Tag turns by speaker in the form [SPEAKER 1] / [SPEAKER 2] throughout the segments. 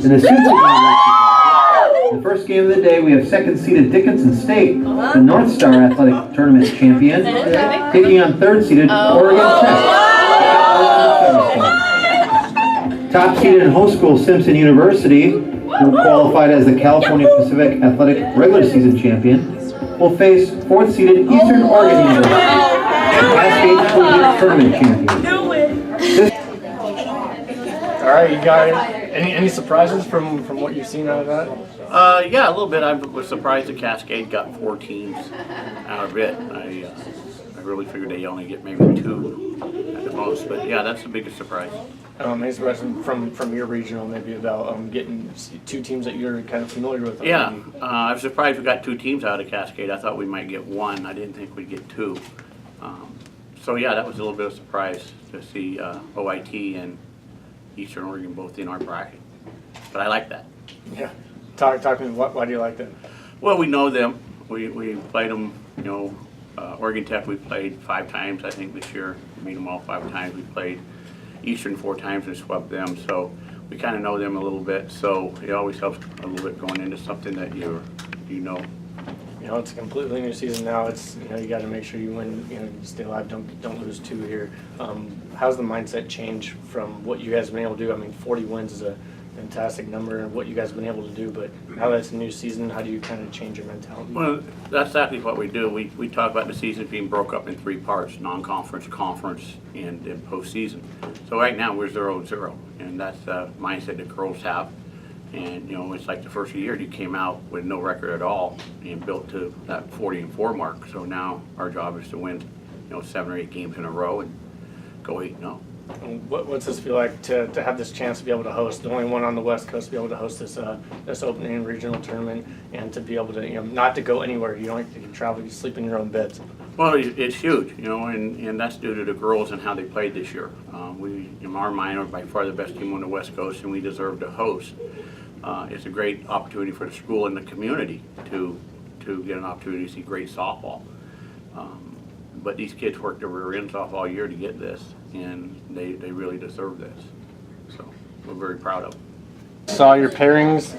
[SPEAKER 1] In the Simpson the first game of the day, we have second-seeded Dickinson State, the North Star Athletic Tournament champion, taking on third-seeded Oregon Tech. Top-seeded in high school Simpson University, who qualified as the California Pacific Athletic regular season champion, will face fourth-seeded Eastern Oregon University, the Cascade Collegiate Tournament champion.
[SPEAKER 2] All right, you got any surprises from what you've seen out of that?
[SPEAKER 3] Yeah, a little bit. I was surprised that Cascade got 4 teams out of it. I really figured they only get maybe 2 at the most. But yeah, that's the biggest surprise.
[SPEAKER 2] Any surprise from your regional maybe about getting 2 teams that you're kind of familiar with?
[SPEAKER 3] Yeah, I was surprised we got 2 teams out of Cascade. I thought we might get 1. I didn't think we'd get 2. So yeah, that was a little bit of a surprise to see OIT and Eastern Oregon both in our bracket. But I like that.
[SPEAKER 2] Yeah. Talk to me. Why do you like that?
[SPEAKER 3] Well, we know them. We played them, you know, Oregon Tech we played 5 times, I think, this year. We made them all 5 times. We played Eastern 4 times and swept them. So we kind of know them a little bit. So it always helps a little bit going into something that you know.
[SPEAKER 2] You know, it's a completely new season now. It's, you know, you got to make sure you win. You know, you stay alive. Don't lose 2 here. How's the mindset change from what you guys have been able to do? I mean, 40 wins is a fantastic number and what you guys have been able to do, but now that it's a new season, how do you kind of change your mentality?
[SPEAKER 3] Well, that's exactly what we do. We talk about the season being broke up in 3 parts: non-conference, conference, and postseason. So right now we're 0-0, and that's the mindset the girls have. And you know, it's like the first year you came out with no record at all and built to that 40-4 mark. So now our job is to win, you know, 7 or 8 games in a row and go 8-0.
[SPEAKER 2] What's this feel like to have this chance to be able to host, the only one on the West Coast, to be able to host this opening regional tournament, and to be able to, you know, not to go anywhere, you don't have to travel, you sleep in your own beds?
[SPEAKER 3] Well, it's huge, you know, and that's due to the girls and how they played this year. We, in our mind, are by far the best team on the West Coast, and we deserve to host. It's a great opportunity for the school and the community to get an opportunity to see great softball. But these kids worked their rear ends off all year to get this, and they really deserve this. So we're very proud of them.
[SPEAKER 2] Saw your pairings,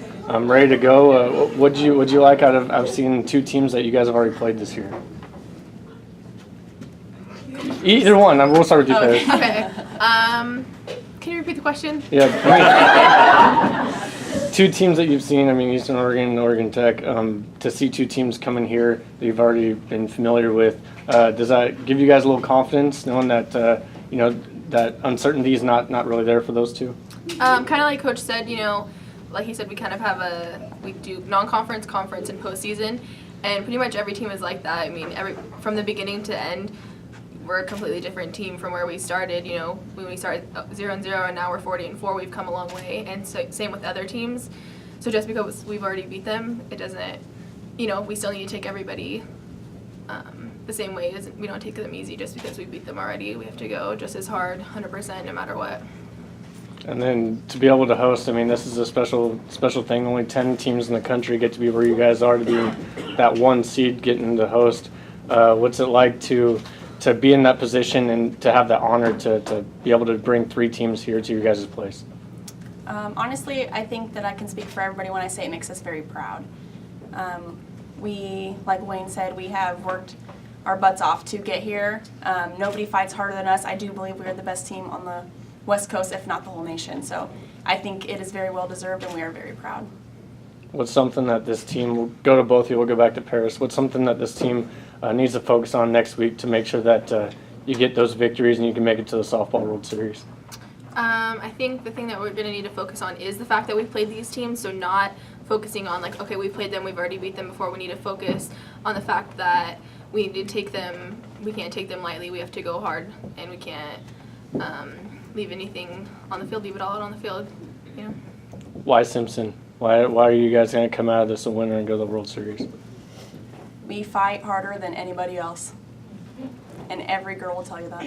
[SPEAKER 2] ready to go. What'd you like out of? I've seen 2 teams that you guys have already played this year. Either one. We'll start with you, Paris.
[SPEAKER 4] Okay. Can you repeat the question?
[SPEAKER 2] Yeah. 2 teams that you've seen. I mean, Eastern Oregon and Oregon Tech. To see 2 teams come in here that you've already been familiar with, does that give you guys a little confidence, knowing that you know that uncertainty is not really there for those 2?
[SPEAKER 4] Kind of like Coach said, you know, like he said, we kind of have we do non-conference, conference, and postseason, and pretty much every team is like that. I mean, from the beginning to end, we're a completely different team from where we started. You know, when we started 0-0 and now we're 40-4, we've come a long way, and so same with other teams. So just because we've already beat them, it doesn't, you know, we still need to take everybody the same way. We don't take them easy just because we beat them already. We have to go just as hard, 100%, no matter what.
[SPEAKER 2] And then to be able to host, I mean, this is a special thing. Only 10 teams in the country get to be where you guys are, to be that 1 seed getting to host. What's it like to be in that position and to have that honor to be able to bring 3 teams here to your guys' place?
[SPEAKER 5] Honestly, I think that I can speak for everybody when I say it makes us very proud. We, like Wayne said, we have worked our butts off to get here. Nobody fights harder than us. I do believe we are the best team on the West Coast, if not the whole nation. So I think it is very well deserved, and we are very proud.
[SPEAKER 2] What's something that this team, we'll go to both of you, we'll go back to Paris. What's something that this team needs to focus on next week to make sure that you get those victories and you can make it to the Softball World Series?
[SPEAKER 4] I think the thing that we're going to need to focus on is the fact that we played these teams, so not focusing on like, okay, we played them, we've already beat them before. We need to focus on the fact that we need to take them, we can't take them lightly, we have to go hard, and we can't leave anything on the field, leave it all out on the field, you know. Why
[SPEAKER 2] Simpson? Why are you guys going to come out of this a winner and go to the World Series?
[SPEAKER 5] We fight harder than anybody else, and every girl will tell you that.